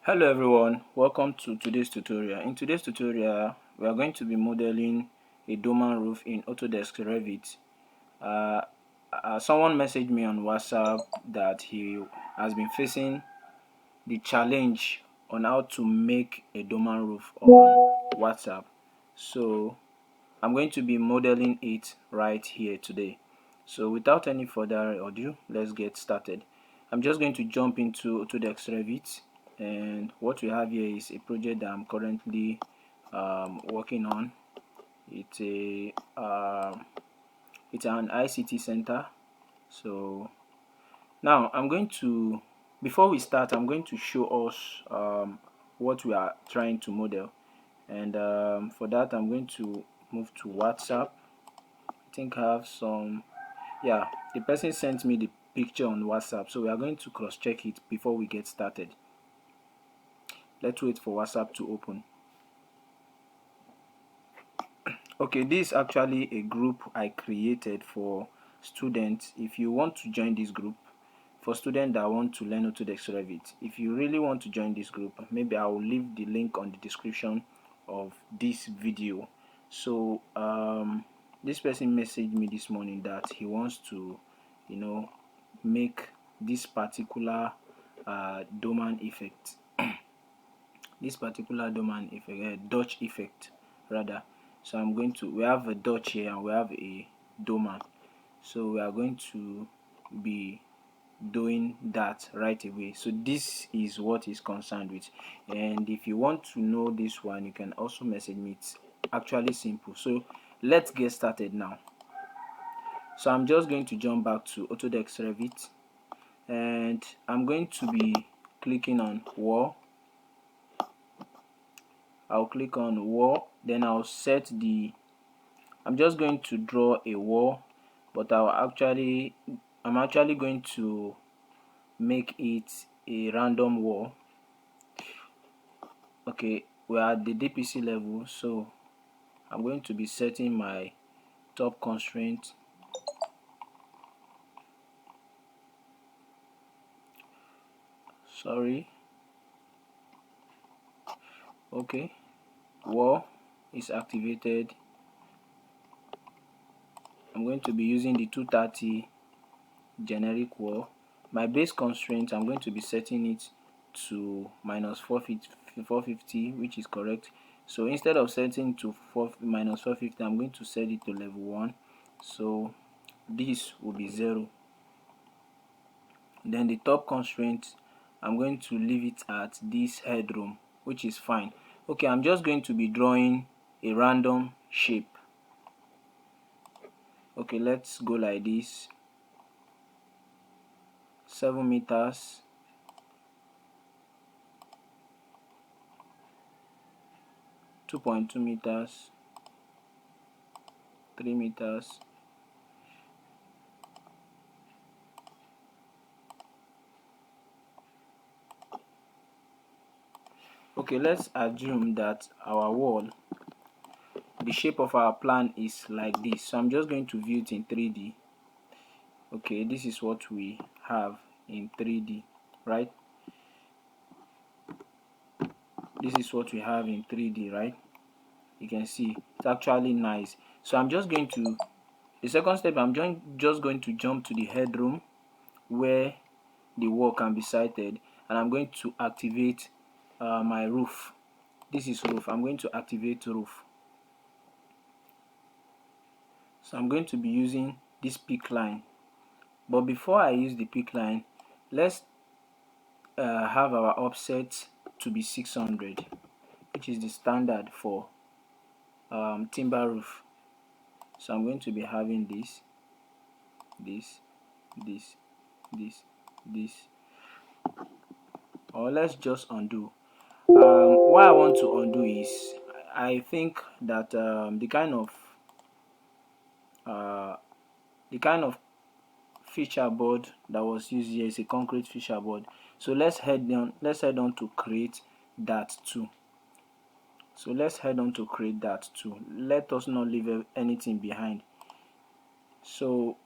Hello everyone, welcome to today's tutorial. In today's tutorial, we are going to be modeling a Dorman roof in Autodesk Revit. Someone messaged me on WhatsApp that he has been facing the challenge on how to make a Dorman roof on WhatsApp. So I'm going to be modeling it right here today. So without any further ado, let's get started. I'm just going to jump into Autodesk Revit, and what we have here is a project that I'm currently working on. It's an ICT center. So now before we start, I'm going to show us what we are trying to model, and for that I'm going to move to WhatsApp. I think I have some, yeah, the person sent me the picture on WhatsApp, so we are going to cross check it before we get started. Let's wait for WhatsApp to open. Okay, this is actually a group I created for students. If you want to join this group, for students that want to learn Autodesk Revit, if you really want to join this group, maybe I will leave the link on the description of this video. So this person messaged me this morning that he wants to, make this particular Dorman effect. This particular Dorman effect, Dutch effect rather. So we have a Dutch here and we have a Dorman. So we are going to be doing that right away. So this is what is concerned with, and if you want to know this one, you can also message me. It's actually simple. So let's get started now. So I'm just going to jump back to Autodesk Revit, and I'm going to be clicking on wall. I'll click on wall, then I'll set I'm just going to draw a wall, but I'm actually going to make it a random wall. Okay, we're at the DPC level, so I'm going to be setting my top constraint. Okay, wall is activated. I'm going to be using the 230 generic wall. My base constraint, I'm going to be setting it to minus 450, which is correct. So instead of setting to minus 450, I'm going to set it to level 1. So this will be 0. Then the top constraint, I'm going to leave it at this headroom, which is fine. Okay, I'm just going to be drawing a random shape. Okay, let's go like this. 7 meters, 2.2 meters, 3 meters, okay, let's assume that our wall, the shape of our plan is like this. So I'm just going to view it in 3D. Okay, this is what we have in 3D, right? This is what we have in 3D, right? You can see it's actually nice. So I'm just going to, the second step, I'm just going to jump to the headroom where the wall can be sighted, and I'm going to activate my roof. This is roof. I'm going to activate roof. So I'm going to be using this peak line, but before I use the peak line, let's have our offset to be 600, which is the standard for timber roof. So I'm going to be having this, or let's just undo. What I want to undo is, I think that the kind of feature board that was used here is a concrete feature board. So let's head on to create that too. Let us not leave anything behind. So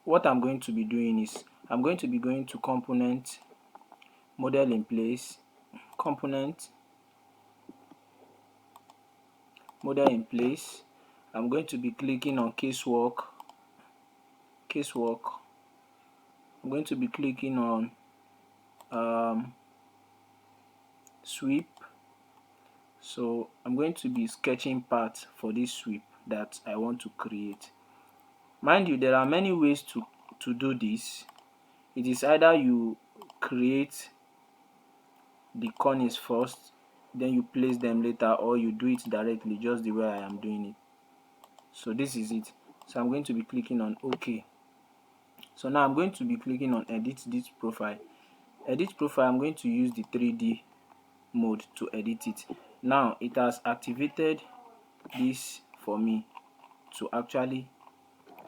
what I'm going to be doing is, I'm going to be going to component, model in place, component, model in place. I'm going to be clicking on casework. I'm going to be clicking on sweep. So I'm going to be sketching path for this sweep that I want to create. Mind you, there are many ways to do this. It is either you create the corners first, then you place them later, or you do it directly just the way I am doing it. So this is it. So I'm going to be clicking on OK. So now I'm going to be clicking on edit this profile. Edit profile, I'm going to use the 3D mode to edit it. Now it has activated this for me to actually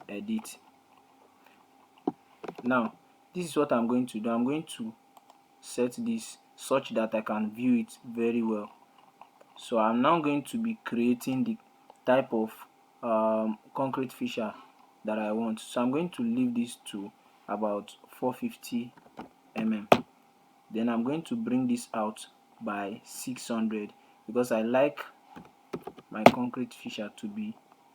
edit. Now this is what I'm going to do. I'm going to set this such that I can view it very well. So I'm now going to be creating the type of concrete fissure that I want. So I'm going to leave this to about 450 mm. Then I'm going to bring this out by 600 because I like my concrete fissure to be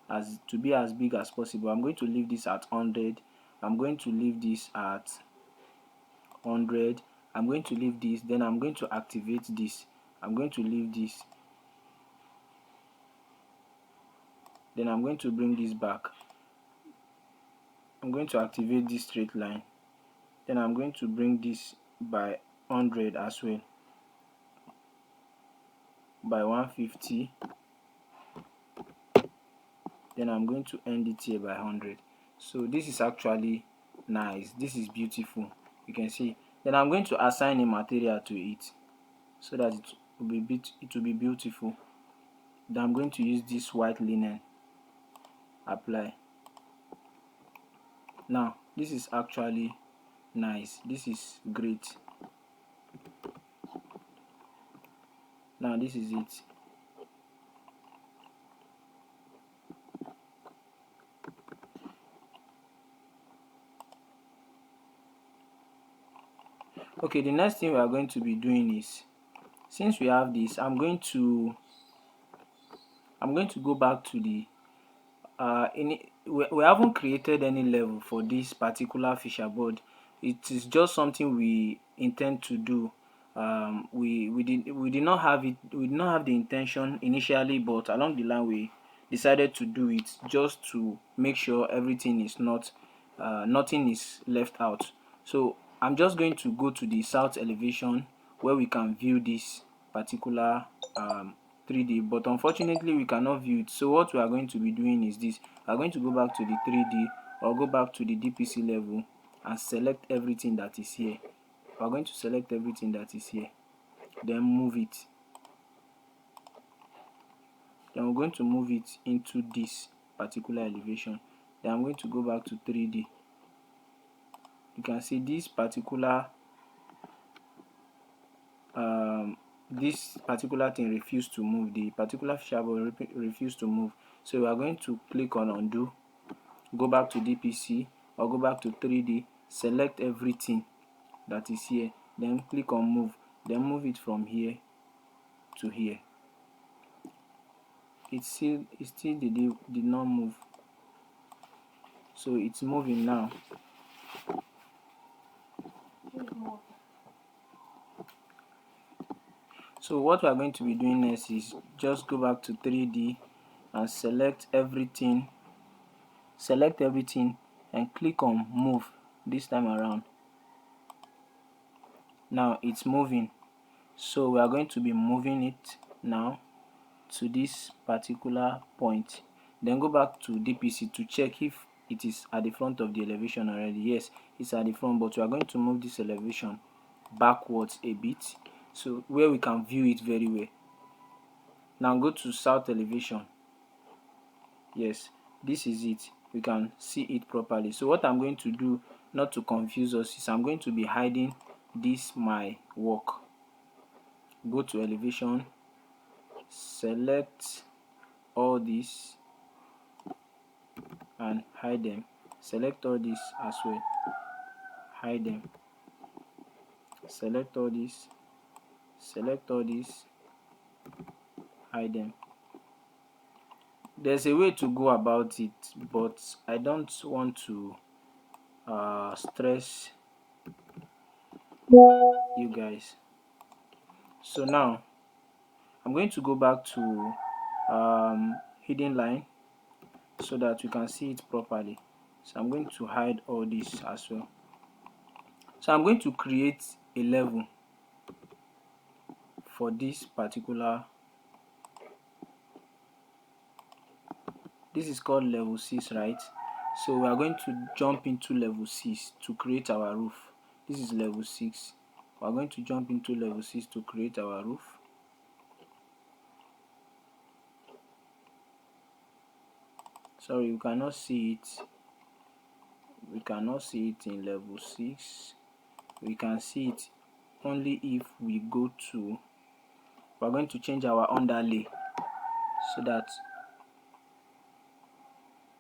as big as possible. I'm going to leave this at 100. I'm going to leave this at 100. I'm going to leave this. Then I'm going to activate this. I'm going to leave this. Then I'm going to bring this back. I'm going to activate this straight line. Then I'm going to bring this by 100 as well, by 150. Then I'm going to end it here by 100. So this is actually nice. This is beautiful. You can see. Then I'm going to assign a material to it so that it will be beautiful. Then I'm going to use this white linen. Apply. Now this is actually nice. This is great. Now this is it. Okay, the next thing we are going to be doing is, since we have this, I'm going to go back to the we haven't created any level for this particular fissure board. It is just something we intend to do. We did not have it. We did not have the intention initially, but along the line we decided to do it just to make sure everything is not nothing is left out. So I'm just going to go to the south elevation where we can view this particular 3D, but unfortunately we cannot view it. So what we are going to be doing is this. We are going to go back to the 3D or go back to the DPC level and select everything that is here. We are going to select everything that is here, then move it. Then we're going to move it into this particular elevation. Then I'm going to go back to 3D. You can see this particular thing refused to move. The particular fissure board refused to move. So we are going to click on undo, go back to DPC or go back to 3D, select everything that is here, then click on move, then move it from here to here. It still did not move, so it's moving now. So what we are going to be doing next is just go back to 3D and select everything and click on move this time around. Now it's moving, so we are going to be moving it now to this particular point. Then go back to DPC to check if it is at the front of the elevation already. Yes, it's at the front, but we are going to move this elevation backwards a bit so where we can view it very well. Now go to south elevation. Yes, this is it. We can see it properly. So what I'm going to do, not to confuse us, is I'm going to be hiding this my work. Go to elevation, select all this and hide them. Select all this as well, hide them. Select all this, select all these, hide them. There's a way to go about it, but I don't want to stress you guys. So now I'm going to go back to hidden line so that we can see it properly. So I'm going to hide all this as well. So I'm going to create a level for this particular, this is called level 6, right? So we are going to jump into level 6 to create our roof. This is level 6. We are going to jump into level 6 to create our roof. Sorry, you cannot see it. We cannot see it in level 6. We can see it only if we go to, we're going to change our underlay so that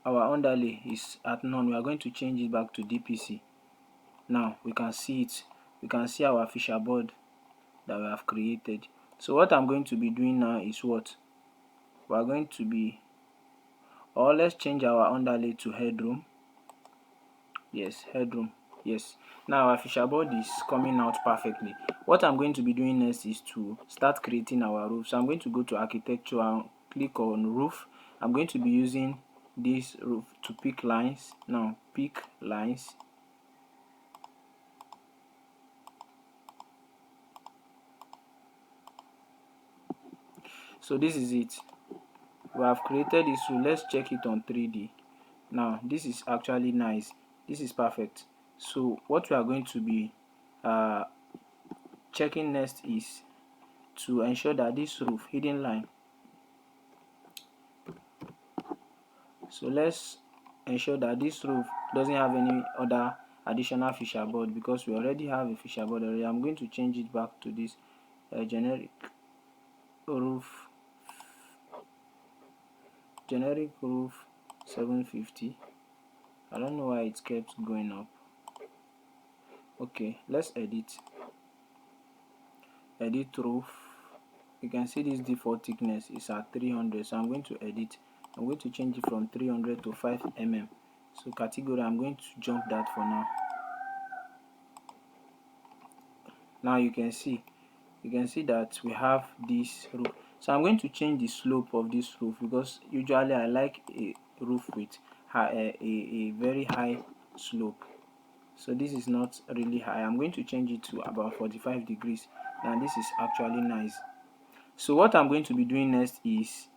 our underlay is at none. We are going to change it back to DPC. Now we can see it. We can see our Fisher board that we have created. So what I'm going to be doing now is what? We are going to be, or let's change our underlay to headroom. Yes, headroom. Yes. Now our Fisher board is coming out perfectly. What I'm going to be doing next is to start creating our roof. So I'm going to go to architecture and click on roof. I'm going to be using this roof to pick lines. Now pick lines. So this is it. We have created this roof. Let's check it on 3D. Now this is actually nice. This is perfect. So what we are going to be checking next is to ensure that this roof hidden line, so let's ensure that this roof doesn't have any other additional Fisher board because we already have a Fisher board already. I'm going to change it back to this generic roof 750. I don't know why it kept going up. Okay, let's edit roof. You can see this default thickness is at 300, so I'm going to edit. I'm going to change it from 300 to 5 mm. So category, I'm going to jump that for now. Now you can see that we have this roof. So I'm going to change the slope of this roof because usually I like a roof with a very high slope. So this is not really high. I'm going to change it to about 45 degrees. Now this is actually nice. So what I'm going to be doing next is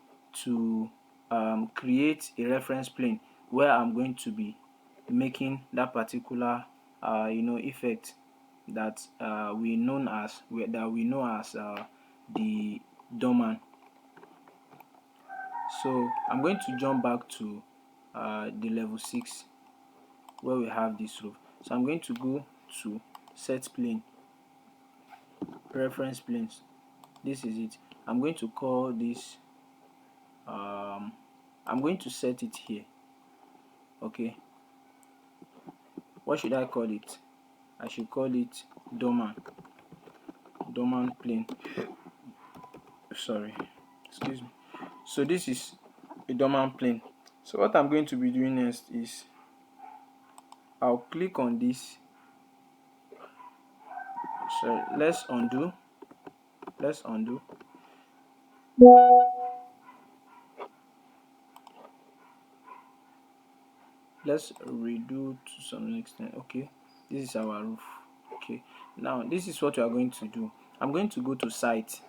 to create a reference plane where I'm going to be making that particular effect that we know as the Dorman. So I'm going to jump back to the level 6 where we have this roof. So I'm going to go to set plane, reference planes. This is it. I'm going to call this I'm going to set it here. Okay, what should I call it? I should call it Dorman plane. Sorry, excuse me. So this is a Dorman plane. So what I'm going to be doing next is I'll click on this. So let's undo. Let's redo to some extent. Okay, this is our roof. Okay, now this is what we are going to do. I'm going to go to site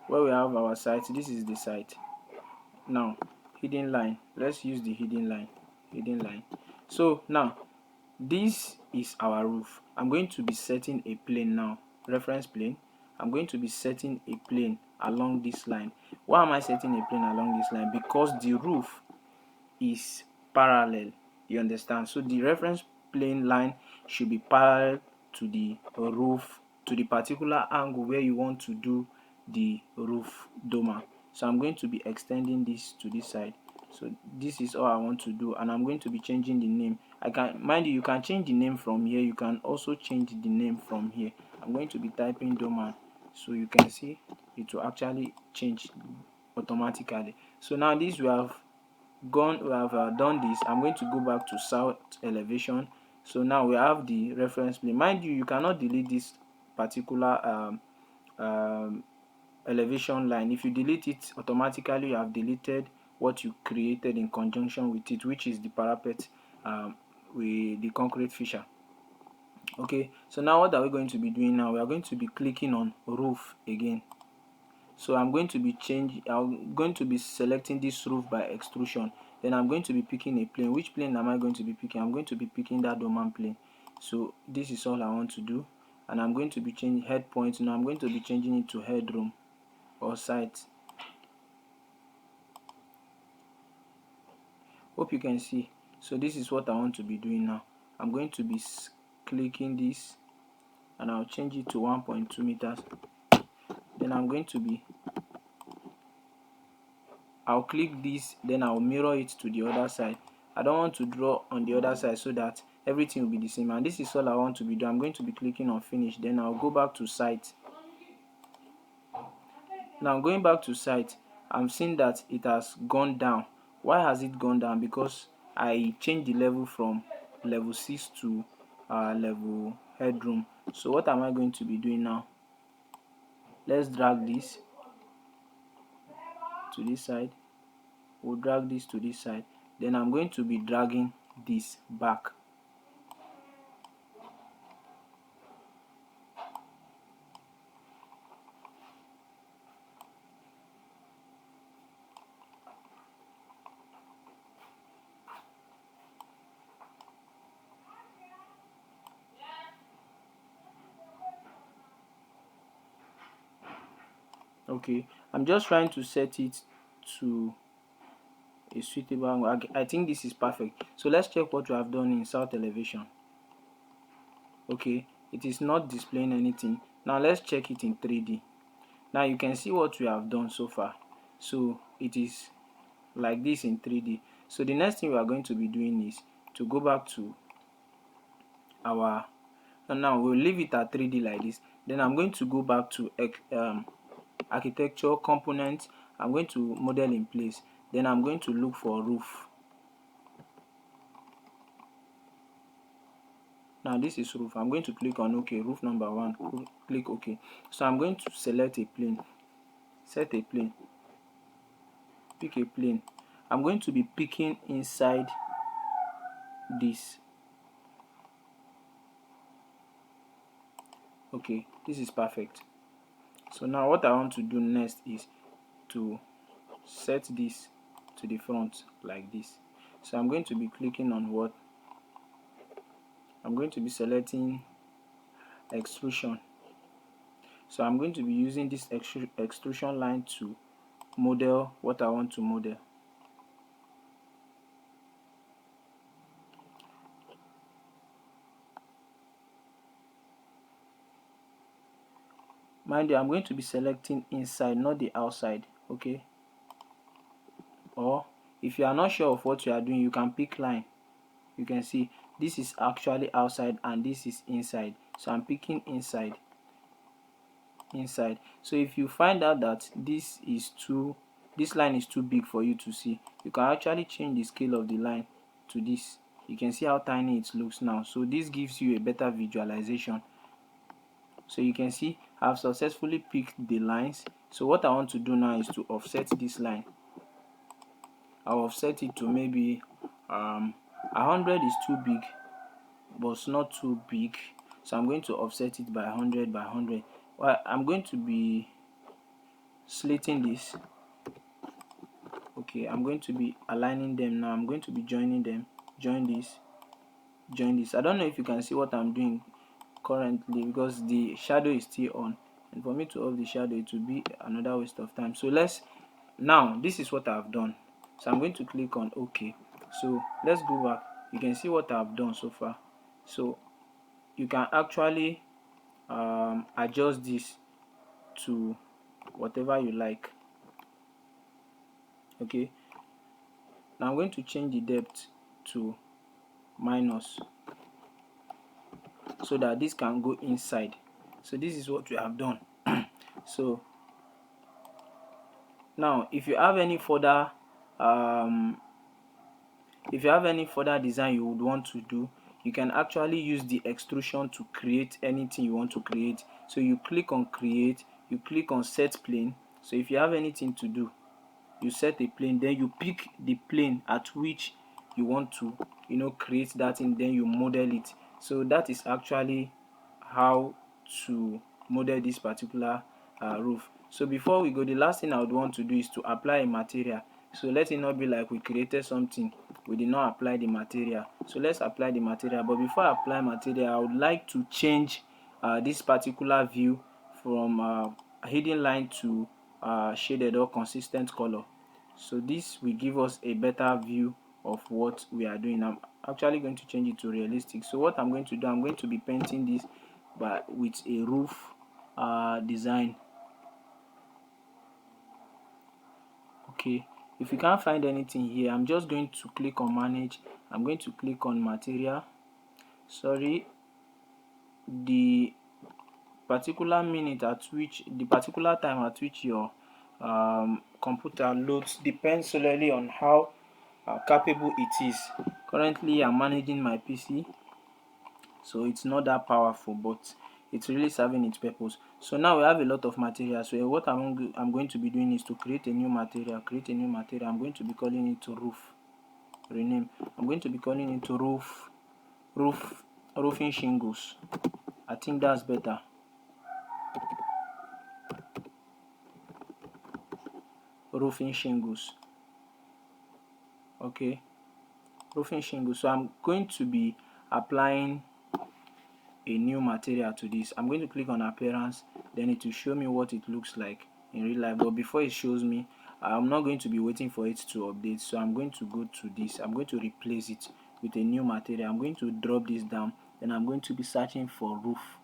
where we have our site. This is the site. Now hidden line, let's use the hidden line. So now this is our roof. I'm going to be setting a plane now, reference plane. I'm going to be setting a plane along this line. Why am I setting a plane along this line? Because the roof is parallel, you understand? So the reference plane line should be parallel to the roof, to the particular angle where you want to do the roof dormer. So I'm going to be extending this to this side. So this is all I want to do, and I'm going to be changing the name. I can, mind you can change the name from here, you can also change the name from here. I'm going to be typing Dorman, so you can see it will actually change automatically. So now this we have done this. I'm going to go back to south elevation. So now we have the reference plane. Mind you, you cannot delete this particular elevation line. If you delete it automatically, you have deleted what you created in conjunction with it, which is the parapet with the concrete fissure. Okay, so now what are we going to be doing now? We are going to be clicking on roof again. So I'm going to be selecting this roof by extrusion. Then I'm going to be picking a plane. Which plane am I going to be picking? I'm going to be picking that Dorman plane. So this is all I want to do, and I'm going to be changing head point. Now I'm going to be changing it to headroom or site. Hope you can see. So this is what I want to be doing now. I'm going to be clicking this, and I'll change it to 1.2 meters. Then I'll click this, then I'll mirror it to the other side. I don't want to draw on the other side so that everything will be the same, and this is all I want to be doing. I'm going to be clicking on finish, then I'll go back to site. Now going back to site, I'm seeing that it has gone down. Why has it gone down? Because I changed the level from level 6 to level headroom. So what am I going to be doing now? Let's drag this to this side. We'll drag this to this side. Then I'm going to be dragging this back. Okay, I'm just trying to set it to a suitable angle. I think this is perfect. So let's check what we have done in south elevation. Okay, it is not displaying anything. Now let's check it in 3D. Now you can see what we have done so far. So it is like this in 3D. So the next thing we are going to be doing is to go back to our, and now we'll leave it at 3D like this. Then I'm going to go back to architecture components. I'm going to model in place. Then I'm going to look for roof. Now this is roof. I'm going to click on OK, roof number 1, click OK. So I'm going to select a plane, set a plane, pick a plane. I'm going to be picking inside this. Okay, this is perfect. So now what I want to do next is to set this to the front like this. So I'm going to be clicking on what? I'm going to be selecting extrusion. So I'm going to be using this extrusion line to model what I want to model. Mind you, I'm going to be selecting inside, not the outside. Okay, or if you are not sure of what you are doing, you can pick line. You can see this is actually outside and this is inside, so I'm picking inside. So if you find out that this line is too big for you to see, you can actually change the scale of the line to this. You can see how tiny it looks now. So this gives you a better visualization. So you can see I've successfully picked the lines. So what I want to do now is to offset this line. I'll offset it to maybe 100 is too big, but it's not too big. So I'm going to offset it by 100 by 100. Well, I'm going to be slitting this. Okay, I'm going to be aligning them now. I'm going to be joining them. Join this. Join this. I don't know if you can see what I'm doing currently because the shadow is still on, and for me to off the shadow it will be another waste of time. So now this is what I've done. So I'm going to click on OK. So let's go back. You can see what I've done so far. So you can actually adjust this to whatever you like. Okay, now I'm going to change the depth to minus, so that this can go inside. So this is what we have done. So now if you have any further design you would want to do, you can actually use the extrusion to create anything you want to create. So you click on create, you click on set plane. So if you have anything to do, you set a plane, then you pick the plane at which you want to create that thing, then you model it. So that is actually how to model this particular roof. So before we go, the last thing I would want to do is to apply a material. So let it not be like we created something, we did not apply the material. So let's apply the material. But before I apply material, I would like to change this particular view from hidden line to shaded or consistent color. So this will give us a better view of what we are doing. I'm actually going to change it to realistic. So what I'm going to do, I'm going to be painting this with a roof design. Okay, if you can't find anything here, I'm just going to click on manage. I'm going to click on material. Sorry, the particular time at which your computer loads depends solely on how capable it is. Currently I'm managing my PC, so it's not that powerful, but it's really serving its purpose. So now we have a lot of material. So what I'm going to be doing is to create a new material. I'm going to be calling it to roof. Rename. I'm going to be calling it to roofing shingles. I think that's better. Roofing shingles. Okay, roofing shingles. So I'm going to be applying a new material to this. I'm going to click on appearance, then it will show me what it looks like in real life. But before it shows me, I'm not going to be waiting for it to update. So I'm going to go to this. I'm going to replace it with a new material. I'm going to drop this down, then I'm going to be searching for roof.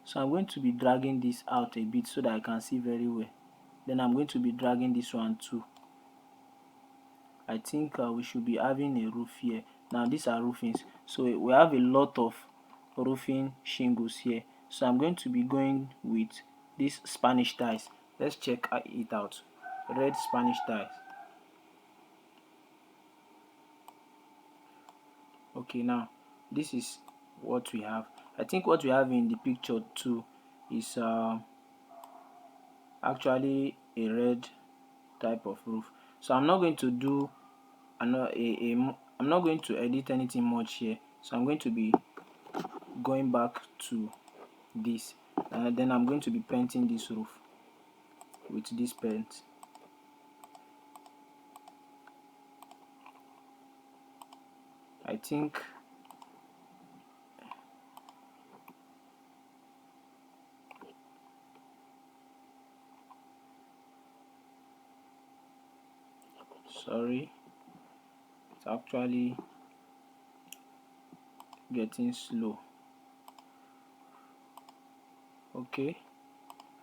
So I'm going to be dragging this out a bit so that I can see very well. Then I'm going to be dragging this one too. I think we should be having a roof here. Now these are roofings, so we have a lot of roofing shingles here. So I'm going to be going with these Spanish tiles. Let's check it out. Red Spanish tiles. Okay, now this is what we have. I think what we have in the picture too is actually a red type of roof. So I'm not going to do I'm not going to edit anything much here. So I'm going to be going back to this, and then I'm going to be painting this roof with this paint. I think sorry, it's actually getting slow. Okay,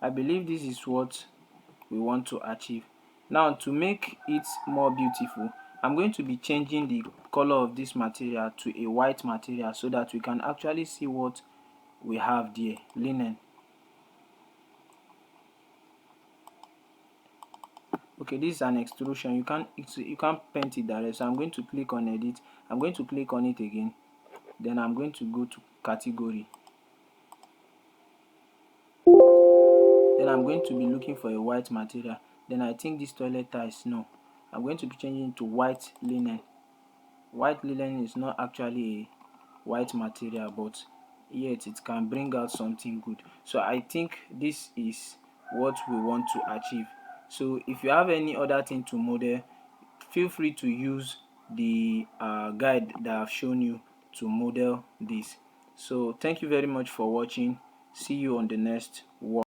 I believe this is what we want to achieve. Now to make it more beautiful, I'm going to be changing the color of this material to a white material so that we can actually see what we have there. Linen. Okay, this is an extrusion. You can't paint it direct. So I'm going to click on edit. I'm going to click on it again. Then I'm going to go to category. Then I'm going to be looking for a white material. Then I think this toilet tiles, no. I'm going to be changing to white linen. White linen is not actually a white material, but yet it can bring out something good. So I think this is what we want to achieve. So if you have any other thing to model, feel free to use the guide that I've shown you to model this. So thank you very much for watching. See you on the next one.